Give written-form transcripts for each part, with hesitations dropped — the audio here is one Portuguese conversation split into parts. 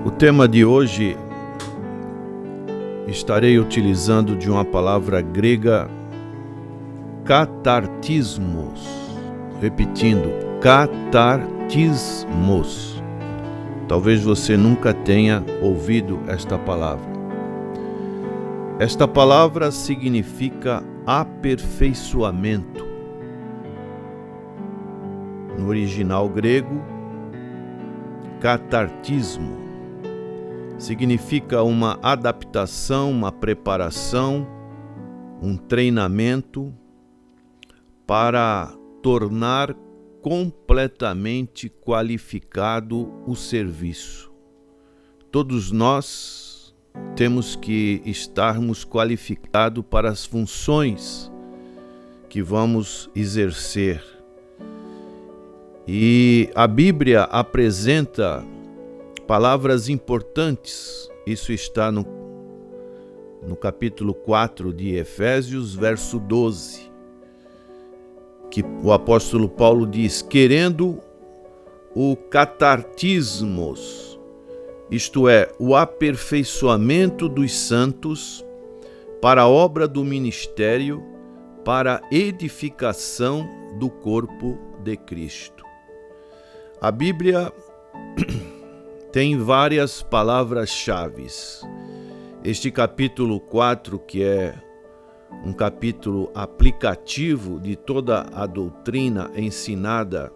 O tema de hoje estarei utilizando de uma palavra grega, catartismos. Repetindo, catartismos. Talvez você nunca tenha ouvido esta palavra. Esta palavra significa aperfeiçoamento. No original grego, catartismo significa uma adaptação, uma preparação, um treinamento para tornar completamente qualificado o serviço. Todos nós temos que estarmos qualificados para as funções que vamos exercer. E a Bíblia apresenta palavras importantes. Isso está no capítulo 4 de Efésios, verso 12, que o apóstolo Paulo diz: querendo o catartismos, isto é, o aperfeiçoamento dos santos para a obra do ministério, para a edificação do corpo de Cristo. A Bíblia tem várias palavras-chave. Este capítulo 4, que é um capítulo aplicativo de toda a doutrina ensinada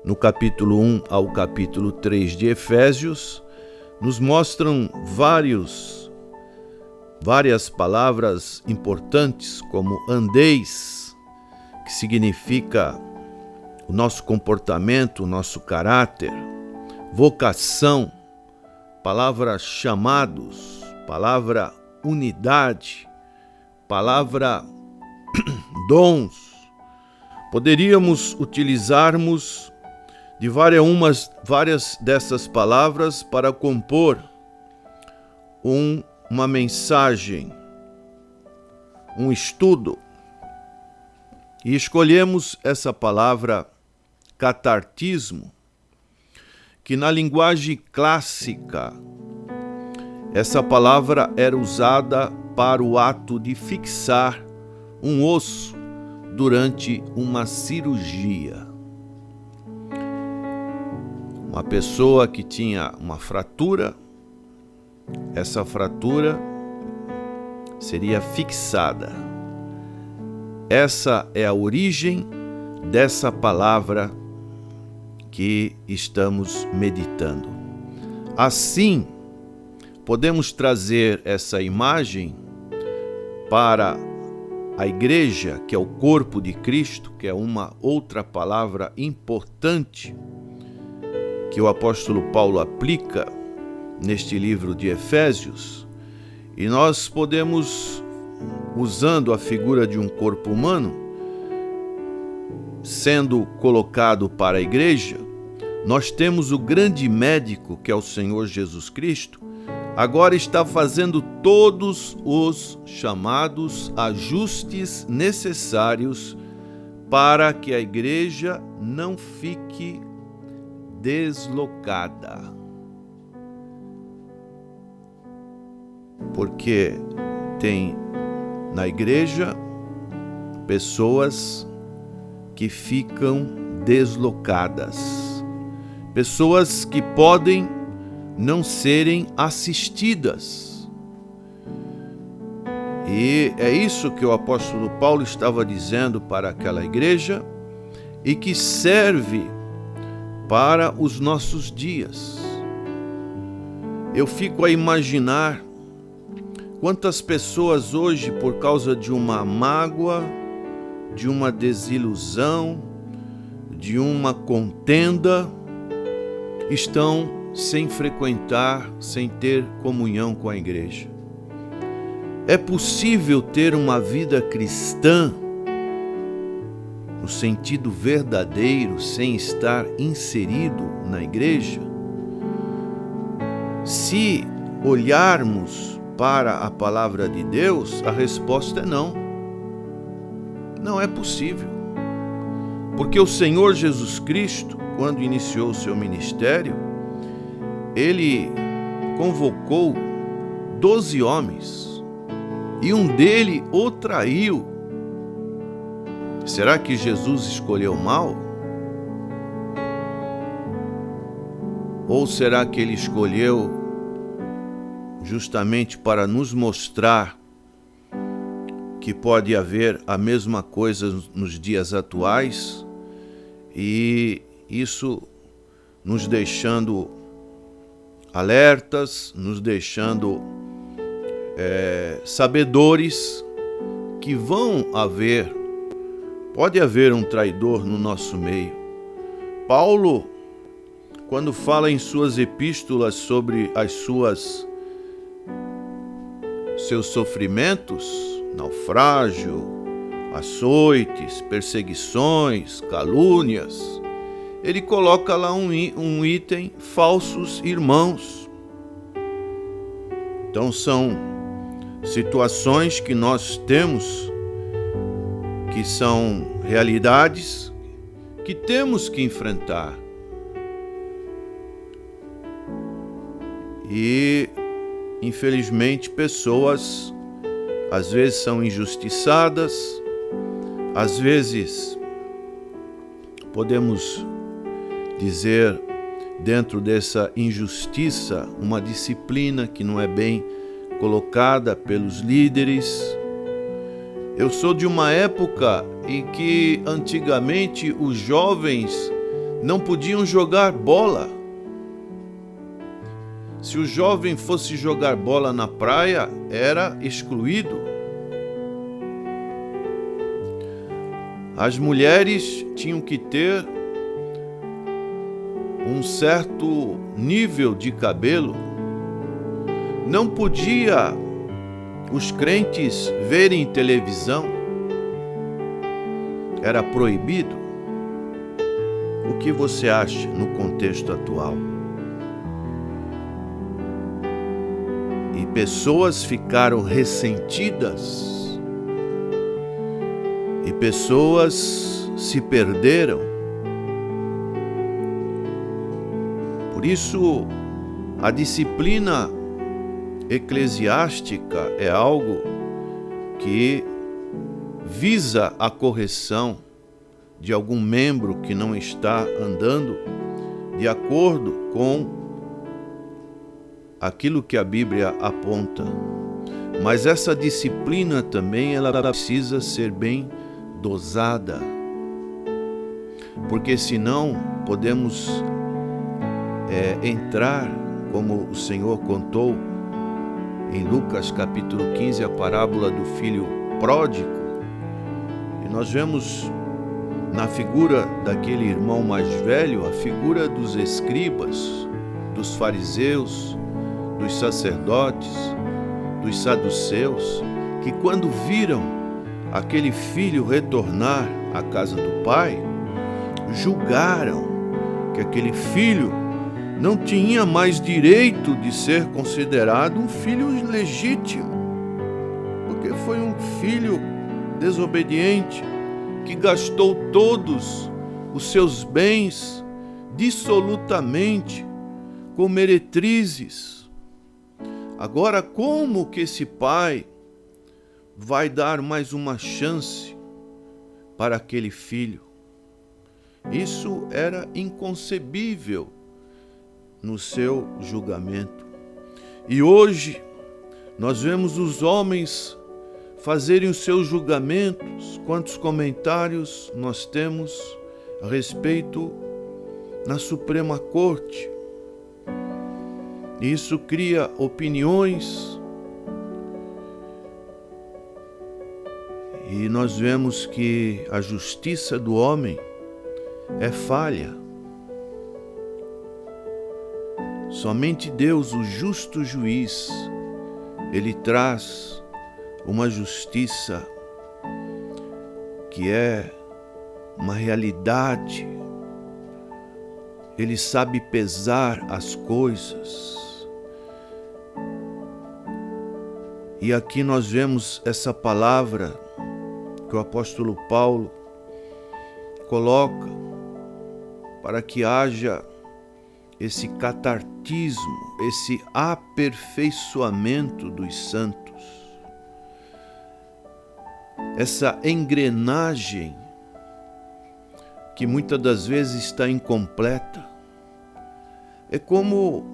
no capítulo 1 ao capítulo 3 de Efésios, nos mostram várias palavras importantes, como andeis, que significa o nosso comportamento, o nosso caráter, vocação, palavra chamados, palavra unidade, palavra dons. Poderíamos utilizarmos de várias dessas palavras para compor uma mensagem, um estudo. E escolhemos essa palavra catartismo, que na linguagem clássica, essa palavra era usada para o ato de fixar um osso durante uma cirurgia. Uma pessoa que tinha uma fratura, essa fratura seria fixada. Essa é a origem dessa palavra que estamos meditando. Assim, podemos trazer essa imagem para a igreja, que é o corpo de Cristo, que é uma outra palavra importante que o apóstolo Paulo aplica neste livro de Efésios, e nós podemos, usando a figura de um corpo humano, sendo colocado para a igreja, nós temos o grande médico, que é o Senhor Jesus Cristo, agora está fazendo todos os chamados ajustes necessários para que a igreja não fique deslocada. Porque tem na igreja pessoas que ficam deslocadas, pessoas que podem não serem assistidas. E é isso que o apóstolo Paulo estava dizendo para aquela igreja e que serve para os nossos dias. Eu fico a imaginar quantas pessoas hoje, por causa de uma mágoa, de uma desilusão, de uma contenda, estão sem frequentar, sem ter comunhão com a igreja. É possível ter uma vida cristã no sentido verdadeiro, sem estar inserido na igreja? Se olharmos para a palavra de Deus, a resposta é não. Não é possível. Porque o Senhor Jesus Cristo, quando iniciou o seu ministério, ele convocou 12 homens e um deles o traiu. Será que Jesus escolheu mal? Ou será que ele escolheu justamente para nos mostrar que pode haver a mesma coisa nos dias atuais, e isso nos deixando alertas, nos deixando sabedores que pode haver um traidor no nosso meio. Paulo, quando fala em suas epístolas sobre seus sofrimentos, naufrágio, açoites, perseguições, calúnias, ele coloca lá um item: falsos irmãos. Então são situações que nós temos, que são realidades que temos que enfrentar. E, infelizmente, pessoas às vezes são injustiçadas, às vezes podemos dizer, dentro dessa injustiça, uma disciplina que não é bem colocada pelos líderes. Eu sou de uma época em que antigamente os jovens não podiam jogar bola. Se o jovem fosse jogar bola na praia, era excluído. As mulheres tinham que ter um certo nível de cabelo. Não podia os crentes verem televisão. Era proibido. O que você acha no contexto atual? E pessoas ficaram ressentidas, e pessoas se perderam. Por isso, a disciplina eclesiástica é algo que visa a correção de algum membro que não está andando de acordo com aquilo que a Bíblia aponta. Mas essa disciplina também ela precisa ser bem dosada, porque senão podemos entrar, como o Senhor contou em Lucas capítulo 15, a parábola do filho pródigo. E nós vemos na figura daquele irmão mais velho a figura dos escribas, dos fariseus, dos sacerdotes, dos saduceus, que quando viram aquele filho retornar à casa do pai, julgaram que aquele filho não tinha mais direito de ser considerado um filho legítimo, porque foi um filho desobediente que gastou todos os seus bens dissolutamente com meretrizes. Agora, como que esse pai vai dar mais uma chance para aquele filho? Isso era inconcebível no seu julgamento. E hoje nós vemos os homens fazerem os seus julgamentos. Quantos comentários nós temos a respeito na Suprema Corte? Isso cria opiniões, e nós vemos que a justiça do homem é falha. Somente Deus, o justo juiz, ele traz uma justiça que é uma realidade. Ele sabe pesar as coisas. E aqui nós vemos essa palavra que o apóstolo Paulo coloca para que haja esse catartismo, esse aperfeiçoamento dos santos, essa engrenagem que muitas das vezes está incompleta. É como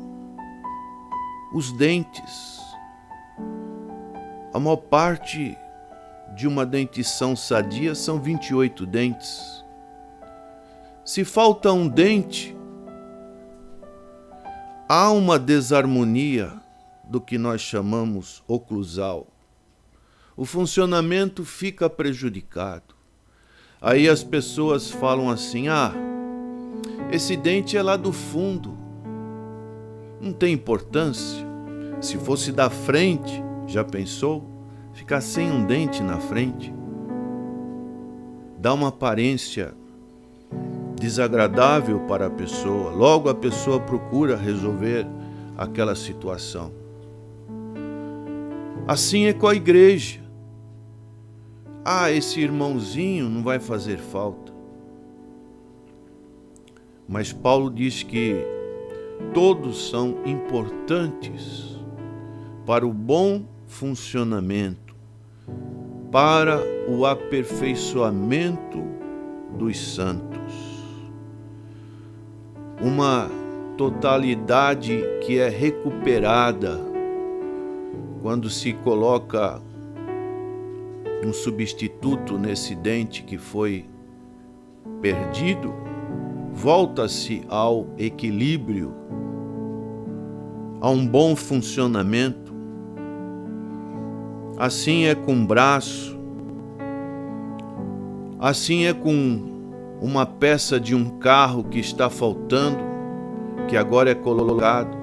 os dentes. A maior parte de uma dentição sadia são 28 dentes. Se falta um dente, há uma desarmonia do que nós chamamos oclusal. O funcionamento fica prejudicado. Aí as pessoas falam assim: esse dente é lá do fundo, não tem importância. Se fosse da frente, já pensou? Ficar sem um dente na frente dá uma aparência desagradável para a pessoa. Logo a pessoa procura resolver aquela situação. Assim é com a igreja. Esse irmãozinho não vai fazer falta. Mas Paulo diz que todos são importantes para o bom funcionamento, para o aperfeiçoamento dos santos. Uma totalidade que é recuperada quando se coloca um substituto nesse dente que foi perdido, volta-se ao equilíbrio, a um bom funcionamento. Assim é com o braço, assim é com uma peça de um carro que está faltando, que agora é colocado.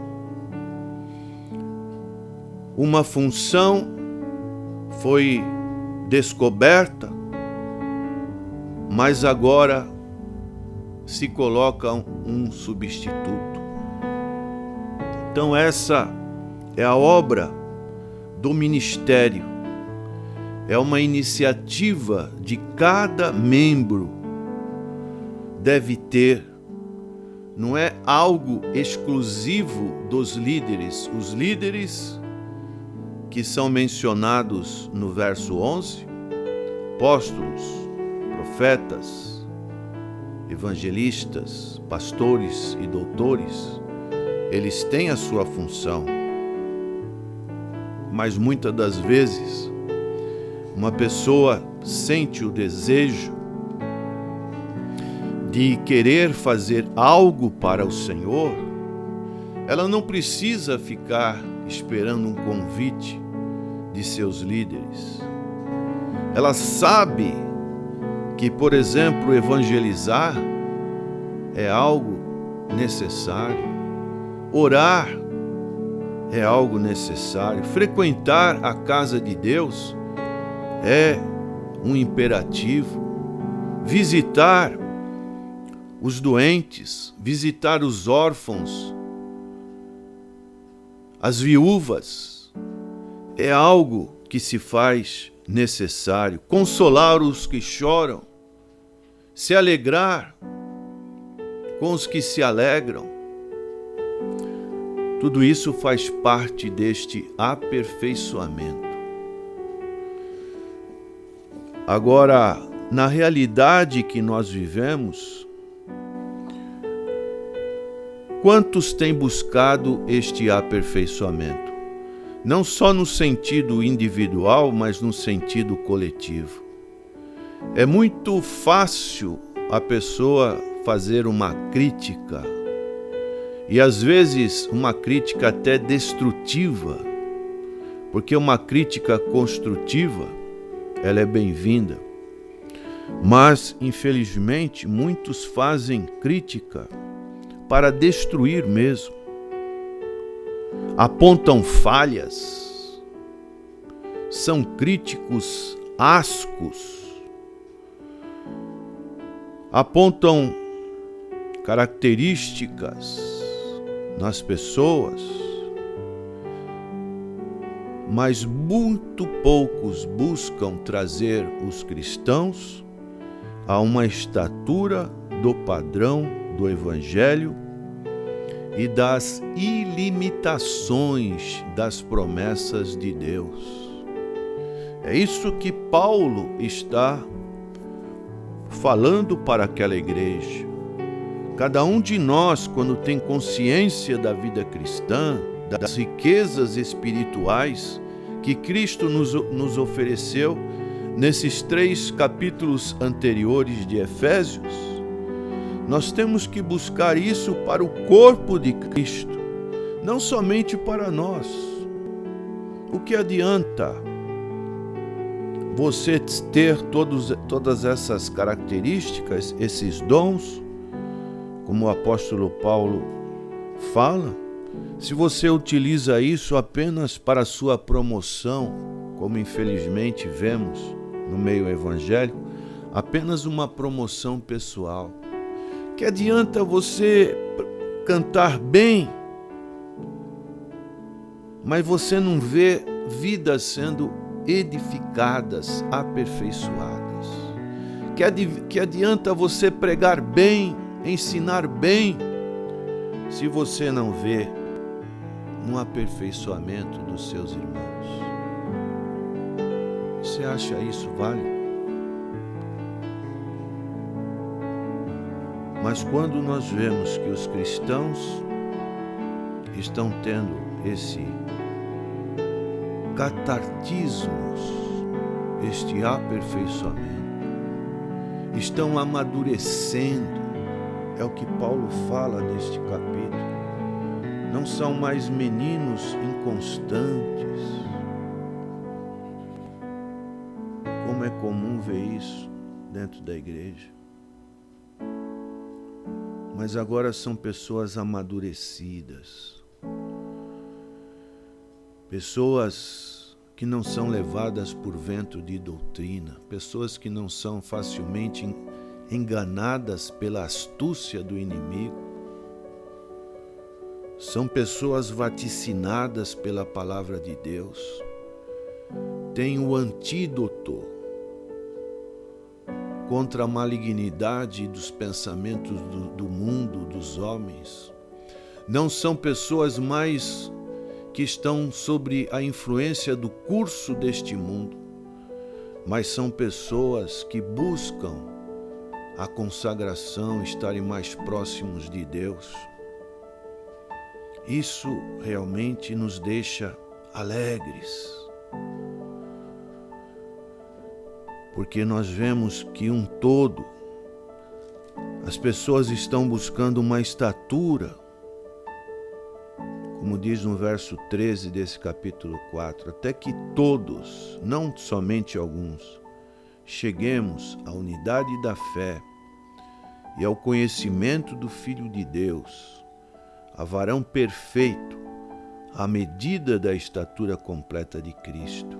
Uma função foi descoberta, mas agora se coloca um substituto. Então essa é a obra do ministério. É uma iniciativa de cada membro deve ter. Não é algo exclusivo dos líderes. Os líderes que são mencionados no verso 11, apóstolos, profetas, evangelistas, pastores e doutores, eles têm a sua função. Mas muitas das vezes, uma pessoa sente o desejo de querer fazer algo para o Senhor, ela não precisa ficar esperando um convite de seus líderes. Ela sabe que, por exemplo, evangelizar é algo necessário, orar é algo necessário, frequentar a casa de Deus é um imperativo, visitar os doentes, visitar os órfãos, as viúvas, é algo que se faz necessário. Consolar os que choram, se alegrar com os que se alegram. Tudo isso faz parte deste aperfeiçoamento. Agora, na realidade que nós vivemos, quantos têm buscado este aperfeiçoamento? Não só no sentido individual, mas no sentido coletivo. É muito fácil a pessoa fazer uma crítica, e às vezes uma crítica até destrutiva, porque uma crítica construtiva, ela é bem-vinda. Mas, infelizmente, muitos fazem crítica para destruir mesmo. Apontam falhas, são críticos ascos, apontam características nas pessoas, mas muito poucos buscam trazer os cristãos a uma estatura do padrão do Evangelho e das ilimitações das promessas de Deus. É isso que Paulo está falando para aquela igreja. Cada um de nós, quando tem consciência da vida cristã, das riquezas espirituais que Cristo nos ofereceu nesses 3 capítulos anteriores de Efésios, nós temos que buscar isso para o corpo de Cristo, não somente para nós. O que adianta você ter todas essas características, esses dons, como o apóstolo Paulo fala, se você utiliza isso apenas para a sua promoção, como infelizmente vemos no meio evangélico, apenas uma promoção pessoal? Que adianta você cantar bem, mas você não vê vidas sendo edificadas, aperfeiçoadas? Que adianta você pregar bem, ensinar bem, se você não vê um aperfeiçoamento dos seus irmãos? Você acha isso válido? Mas quando nós vemos que os cristãos estão tendo esse catartismos, este aperfeiçoamento, estão amadurecendo, é o que Paulo fala neste capítulo. Não são mais meninos inconstantes, como é comum ver isso dentro da igreja. Mas agora são pessoas amadurecidas, pessoas que não são levadas por vento de doutrina, pessoas que não são facilmente enganadas pela astúcia do inimigo. São pessoas vaticinadas pela palavra de Deus. Têm o antídoto contra a malignidade dos pensamentos do mundo, dos homens. Não são pessoas mais que estão sobre a influência do curso deste mundo, mas são pessoas que buscam a consagração, estarem mais próximos de Deus. Isso realmente nos deixa alegres, porque nós vemos que um todo, as pessoas estão buscando uma estatura, como diz no verso 13 desse capítulo 4, até que todos, não somente alguns, cheguemos à unidade da fé e ao conhecimento do Filho de Deus, a varão perfeito, à medida da estatura completa de Cristo.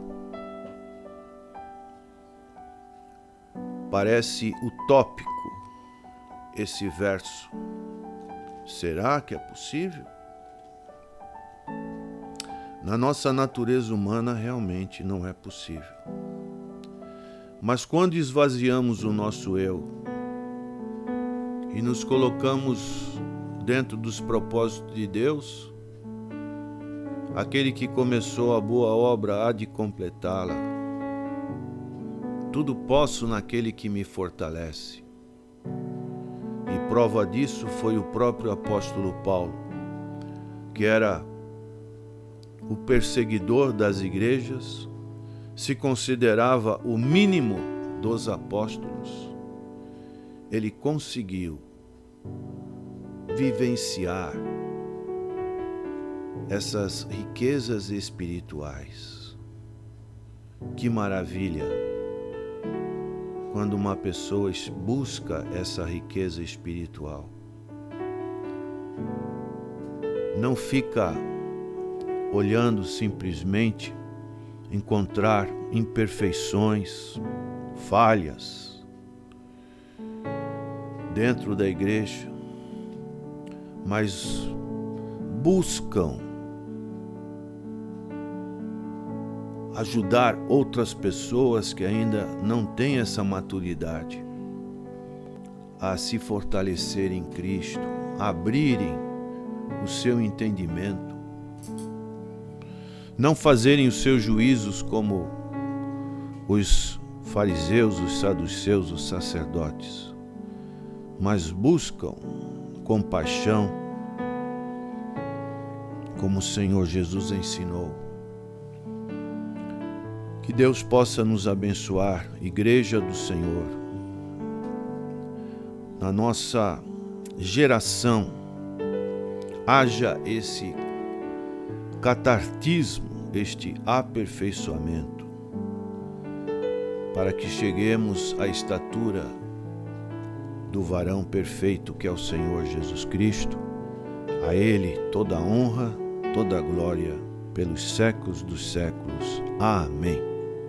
Parece utópico esse verso. Será que é possível? Na nossa natureza humana realmente não é possível. Mas quando esvaziamos o nosso eu e nos colocamos dentro dos propósitos de Deus, aquele que começou a boa obra há de completá-la. Tudo posso naquele que me fortalece. E prova disso foi o próprio apóstolo Paulo, que era o perseguidor das igrejas, se considerava o mínimo dos apóstolos. Ele conseguiu vivenciar essas riquezas espirituais. Que maravilha quando uma pessoa busca essa riqueza espiritual. Não fica olhando simplesmente encontrar imperfeições, falhas dentro da igreja, mas buscam ajudar outras pessoas que ainda não têm essa maturidade a se fortalecer em Cristo, a abrirem o seu entendimento, não fazerem os seus juízos como os fariseus, os saduceus, os sacerdotes, mas buscam compaixão, como o Senhor Jesus ensinou. Que Deus possa nos abençoar, Igreja do Senhor, na nossa geração, haja esse catartismo, este aperfeiçoamento, para que cheguemos à estatura do varão perfeito que é o Senhor Jesus Cristo. A Ele toda a honra, toda a glória, pelos séculos dos séculos. Amém.